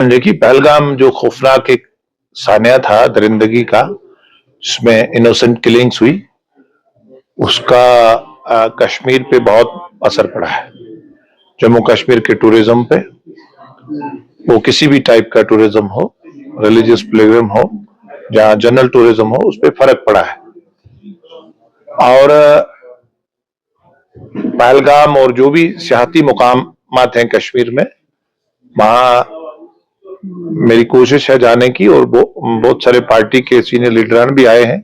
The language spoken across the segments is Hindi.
देखिए, पहलगाम जो खौफनाक एक सानिया था दरिंदगी का, जिसमें इनोसेंट किलिंग्स हुई, उसका कश्मीर पे बहुत असर पड़ा है। जम्मू कश्मीर के टूरिज्म पे, वो किसी भी टाइप का टूरिज्म हो, रिलीजियस पिलग्रिम हो, जहाँ जनरल टूरिज्म हो, उस पर फर्क पड़ा है। और पहलगाम और जो भी सियाहती मुकामात हैं कश्मीर में, वहाँ मेरी कोशिश है जाने की, और बहुत सारे पार्टी के सीनियर लीडरान भी आए हैं।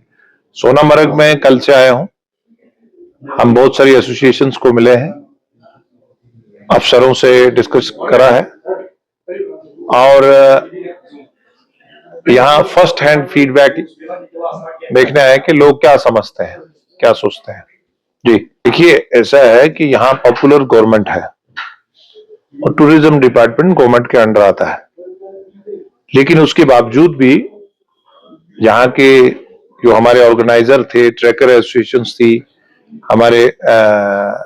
सोनामर्ग में कल से आया हूं। हम बहुत सारी एसोसिएशंस को मिले हैं, अफसरों से डिस्कस करा है, और यहाँ फर्स्ट हैंड फीडबैक देखना है कि लोग क्या समझते हैं, क्या सोचते हैं। जी देखिए, ऐसा है कि यहाँ पॉपुलर गवर्नमेंट है और टूरिज्म डिपार्टमेंट गवर्नमेंट के अंडर आता है, लेकिन उसके बावजूद भी यहाँ के जो हमारे ऑर्गेनाइजर थे, ट्रैकर एसोसिएशंस थी, हमारे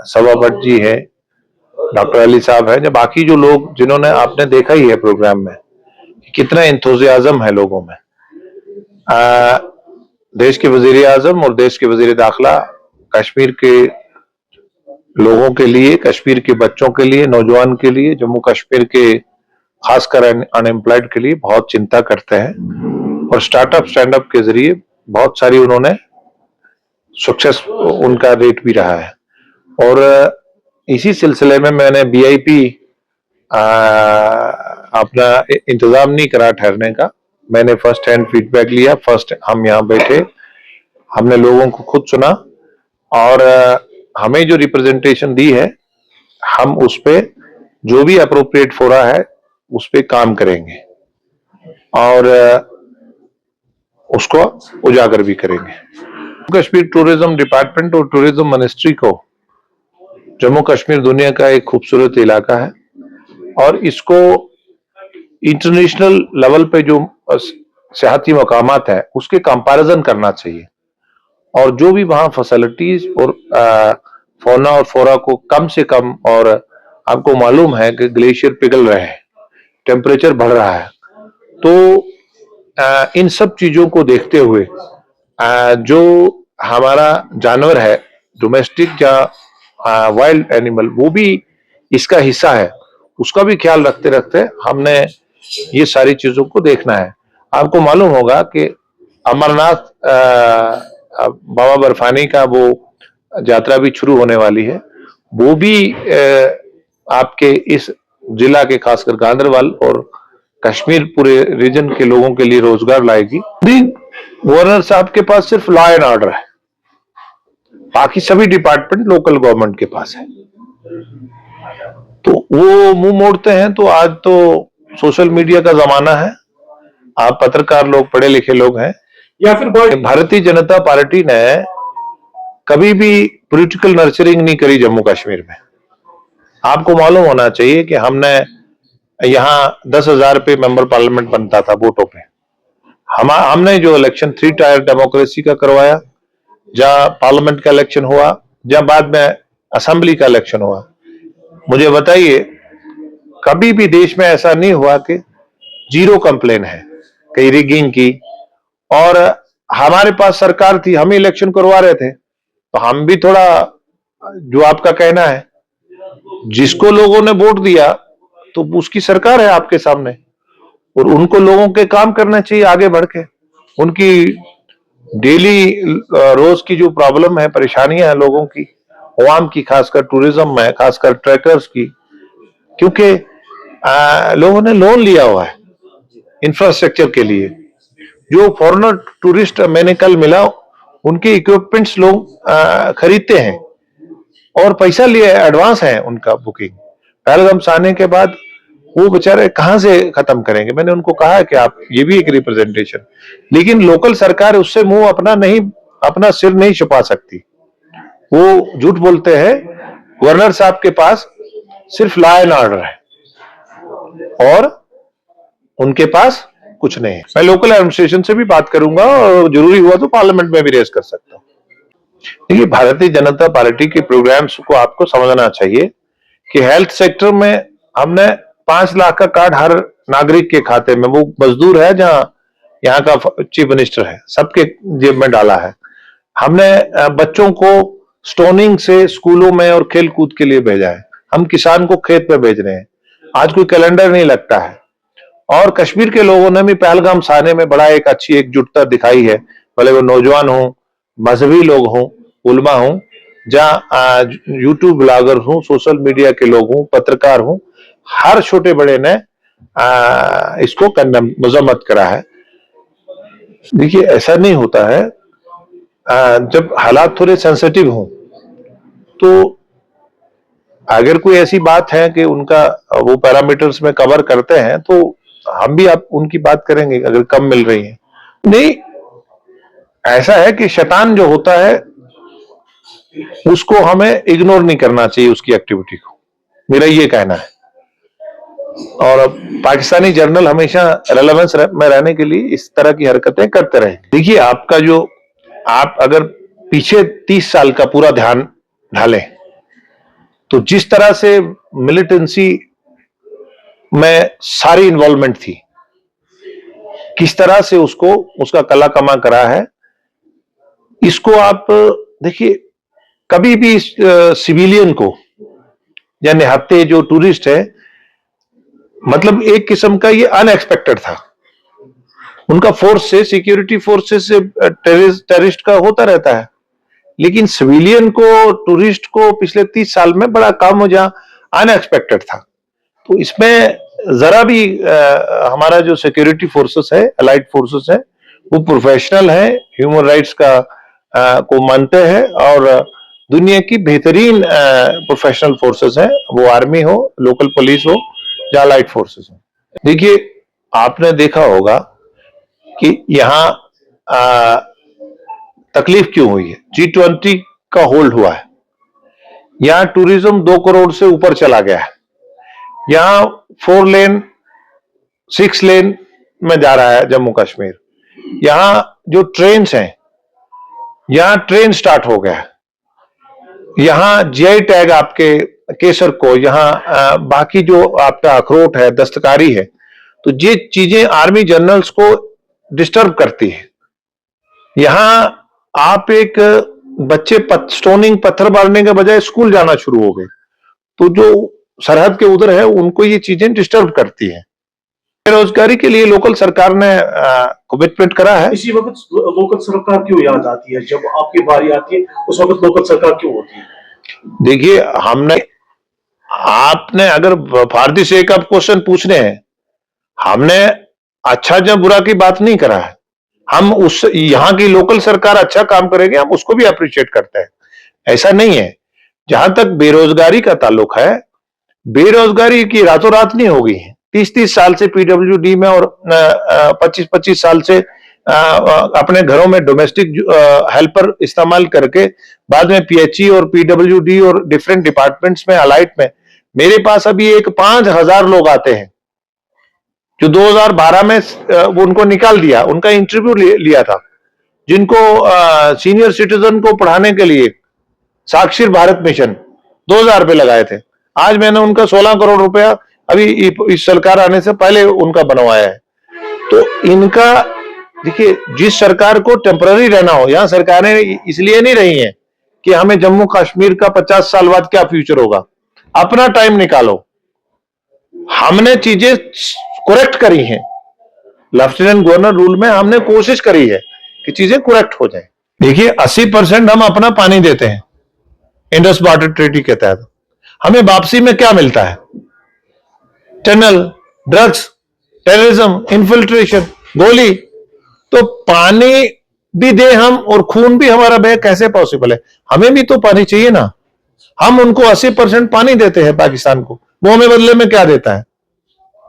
सभापति जी हैं, डॉक्टर अली साहब हैं, जो बाकी जो लोग जिन्होंने, आपने देखा ही है प्रोग्राम में कितना इंथुजियाज्म है लोगों में। देश के वजीर आजम और देश के वजीर दाखिला कश्मीर के लोगों के लिए, कश्मीर के बच्चों के लिए, नौजवान के लिए, जम्मू कश्मीर के खासकर अनएम्प्लॉयड के लिए बहुत चिंता करते हैं, और स्टार्टअप स्टैंड अप के जरिए बहुत सारी उन्होंने सक्सेस उनका रेट भी रहा है। और इसी सिलसिले में मैंने वीआईपी अपना इंतजाम नहीं करा ठहरने का, मैंने फर्स्ट हैंड फीडबैक लिया। फर्स्ट हम यहाँ बैठे, हमने लोगों को खुद सुना, और हमें जो रिप्रेजेंटेशन दी है, हम उस पे जो भी अप्रोप्रिएट फोरा है उस पे काम करेंगे और उसको उजागर भी करेंगे। कश्मीर टूरिज्म डिपार्टमेंट और टूरिज्म मिनिस्ट्री को, जम्मू कश्मीर दुनिया का एक खूबसूरत इलाका है, और इसको इंटरनेशनल लेवल पे जो सियाहती मकामात है उसके कंपैरिजन करना चाहिए, और जो भी वहाँ फैसिलिटीज और फौना और फोरा को कम से कम, और आपको मालूम है कि ग्लेशियर पिघल रहे हैं, टेम्परेचर बढ़ रहा है, तो इन सब चीजों को देखते हुए जो हमारा जानवर है, डोमेस्टिक या वाइल्ड एनिमल, वो भी इसका हिस्सा है, उसका भी ख्याल रखते रखते हमने ये सारी चीजों को देखना है। आपको मालूम होगा कि अमरनाथ बाबा बर्फानी का वो यात्रा भी शुरू होने वाली है, वो भी आपके इस जिला के, खासकर गांधरबल और कश्मीर पूरे रीजन के लोगों के लिए रोजगार लाएगी। गवर्नर साहब के पास सिर्फ लॉ एंड ऑर्डर है, बाकी सभी डिपार्टमेंट लोकल गवर्नमेंट के पास है, तो वो मुंह मोड़ते हैं। तो आज तो सोशल मीडिया का जमाना है, आप पत्रकार लोग, पढ़े लिखे लोग हैं, या फिर भारतीय जनता पार्टी ने कभी भी पॉलिटिकल नर्चरिंग नहीं करी जम्मू कश्मीर में। आपको मालूम होना चाहिए कि हमने यहाँ 10,000 पे मेंबर पार्लियामेंट बनता था वोटों पे। हमने जो इलेक्शन 3 टायर डेमोक्रेसी का करवाया, जहाँ पार्लियामेंट का इलेक्शन हुआ, जहाँ बाद में असेंबली का इलेक्शन हुआ, मुझे बताइए कभी भी देश में ऐसा नहीं हुआ कि जीरो कंप्लेन है कहीं रिगिंग की। और हमारे पास सरकार थी, हम इलेक्शन करवा रहे थे, तो हम भी थोड़ा, जो आपका कहना है, जिसको लोगों ने वोट दिया तो उसकी सरकार है आपके सामने, और उनको लोगों के काम करना चाहिए आगे बढ़ के। उनकी डेली रोज की जो प्रॉब्लम है, परेशानियां हैं लोगों की, अवाम की, खासकर टूरिज्म में, खासकर ट्रैकर्स की, क्योंकि लोगों ने लोन लिया हुआ है इंफ्रास्ट्रक्चर के लिए। जो फॉरेनर टूरिस्ट मैंने कल मिला, उनके इक्विपमेंट्स लोग खरीदते हैं और पैसा लिए एडवांस है उनका बुकिंग। पहलगाम से आने के बाद वो बेचारे कहां से खत्म करेंगे। मैंने उनको कहा है कि आप, ये भी एक रिप्रेजेंटेशन, लेकिन लोकल सरकार उससे मुंह अपना सिर नहीं छुपा सकती। वो झूठ बोलते हैं। गवर्नर साहब के पास सिर्फ लॉ एंड ऑर्डर है और उनके पास कुछ नहीं है। मैं लोकल एडमिनिस्ट्रेशन से भी बात करूंगा, और जरूरी हुआ तो पार्लियामेंट में भी रेज कर सकता हूं। देखिए, भारतीय जनता पार्टी के प्रोग्राम्स को आपको समझना चाहिए कि हेल्थ सेक्टर में हमने 5 लाख का कार्ड हर नागरिक के खाते में, वो मजदूर है जहां यहाँ का चीफ मिनिस्टर है, सबके जेब में डाला है। हमने बच्चों को स्टोनिंग से स्कूलों में और खेल कूद के लिए भेजा है। हम किसान को खेत पे भेज रहे हैं। आज कोई कैलेंडर नहीं लगता है। और कश्मीर के लोगों ने भी पहलगाम साने में बड़ा एक अच्छी एकजुटता दिखाई है, भले वो नौजवान हो, मजहबी लोग हों, उलमा हों, जहाँ यूट्यूब ब्लॉगर हों, सोशल मीडिया के लोग हों, पत्रकार हों, हर छोटे बड़े ने इसको कंडेम मजम्मत करा है। देखिए ऐसा नहीं होता है, जब हालात थोड़े सेंसिटिव हों तो अगर कोई ऐसी बात है कि उनका वो पैरामीटर्स में कवर करते हैं तो हम भी आप उनकी बात करेंगे अगर कम मिल रही है। नहीं, ऐसा है कि शैतान जो होता है उसको हमें इग्नोर नहीं करना चाहिए, उसकी एक्टिविटी को, मेरा ये कहना है। और पाकिस्तानी जर्नल हमेशा रेलेवेंस में रहने के लिए इस तरह की हरकतें करते रहे। देखिए आपका जो, आप अगर पीछे 30 साल का पूरा ध्यान ढालें तो जिस तरह से मिलिटेंसी में सारी इन्वॉल्वमेंट थी, किस तरह से उसको उसका कला कमा करा है, इसको आप देखिए। कभी भी सिविलियन को या निहत्थे जो टूरिस्ट है, मतलब एक किस्म का ये अनएक्सपेक्टेड था। उनका फोर्स से, सिक्योरिटी फोर्सेस से टेररिस्ट का होता रहता है, लेकिन सिविलियन को, टूरिस्ट को पिछले 30 साल में बड़ा कम, जहां अनएक्सपेक्टेड था। तो इसमें जरा भी हमारा जो सिक्योरिटी फोर्सेस है, अलाइड फोर्सेस है, वो प्रोफेशनल है, ह्यूमन राइट्स का को मानते हैं और दुनिया की बेहतरीन प्रोफेशनल फोर्सेस है, वो आर्मी हो, लोकल पुलिस हो या अलाइड फोर्सेस हो। देखिए आपने देखा होगा कि यहाँ तकलीफ क्यों हुई है। G20 का होल्ड हुआ है, यहां टूरिज्म 2 करोड़ से ऊपर चला गया है। यहां 4 लेन 6 लेन में जा रहा है जम्मू कश्मीर। यहां जो ट्रेन हैं, यहां ट्रेन स्टार्ट हो गया है। यहां जीआई टैग आपके केसर को, यहां बाकी जो आपका अखरोट है, दस्तकारी है, तो ये चीजें आर्मी जनरल्स को डिस्टर्ब करती है। यहां आप एक बच्चे स्टोनिंग, पत्थर मारने के बजाय स्कूल जाना शुरू हो गए, तो जो सरहद के उधर है उनको ये चीजें डिस्टर्ब करती हैं। बेरोजगारी के लिए लोकल सरकार ने कमिटमेंट करा है। इसी वक्त लोकल सरकार क्यों याद आती है? जब आपकी बारी आती है उस वक्त लोकल सरकार क्यों होती है? देखिए आपने अगर फारदी से एक आप क्वेश्चन पूछने हैं, हमने अच्छा जब बुरा की बात नहीं करा है। हम उस यहाँ की लोकल सरकार अच्छा काम करेगी, हम उसको भी अप्रिशिएट करते हैं, ऐसा नहीं है। जहां तक बेरोजगारी का ताल्लुक है, बेरोजगारी की रातों रात नहीं होगी। 30-30 साल से पीडब्ल्यूडी में और 25-25 साल से अपने घरों में डोमेस्टिक हेल्पर इस्तेमाल करके बाद में पीएचई और पीडब्ल्यूडी और डिफरेंट डिपार्टमेंट्स में, अलाइट में, मेरे पास अभी एक 5,000 लोग आते हैं जो 2012 में वो उनको निकाल दिया, उनका इंटरव्यू लिया था, जिनको सीनियर सिटीजन को पढ़ाने के लिए साक्षर भारत मिशन 2,000 रुपए लगाए थे। आज मैंने उनका 16 करोड़ रुपया अभी इस सरकार आने से पहले उनका बनवाया है। तो इनका देखिए, जिस सरकार को टेम्पररी रहना हो, यहां सरकारें इसलिए नहीं रही हैं कि हमें जम्मू कश्मीर का 50 साल बाद क्या फ्यूचर होगा। अपना टाइम निकालो। हमने चीजें करेक्ट करी हैं, लेफ्टिनेंट गवर्नर रूल में हमने कोशिश करी है कि चीजें करेक्ट हो जाए। देखिए 80% हम अपना पानी देते हैं इंडस वाटर ट्रीटी के तहत। हमें वापसी में क्या मिलता है? टनल, ड्रग्स, टेररिज्म, इन्फिल्ट्रेशन, गोली। तो पानी भी दे हम और खून भी हमारा बहे, कैसे पॉसिबल है? हमें भी तो पानी चाहिए ना। हम उनको 80% पानी देते हैं पाकिस्तान को, वो हमें बदले में क्या देता है?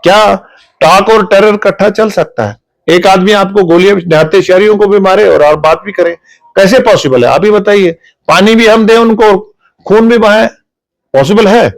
क्या टॉक और टेरर इकट्ठा चल सकता है? एक आदमी आपको गोलियां, निहत्थे शहरियों को भी मारे और बात भी करे, कैसे पॉसिबल है? आप ही बताइए। पानी भी हम दें उनको, खून भी बहाए, पॉसिबल है?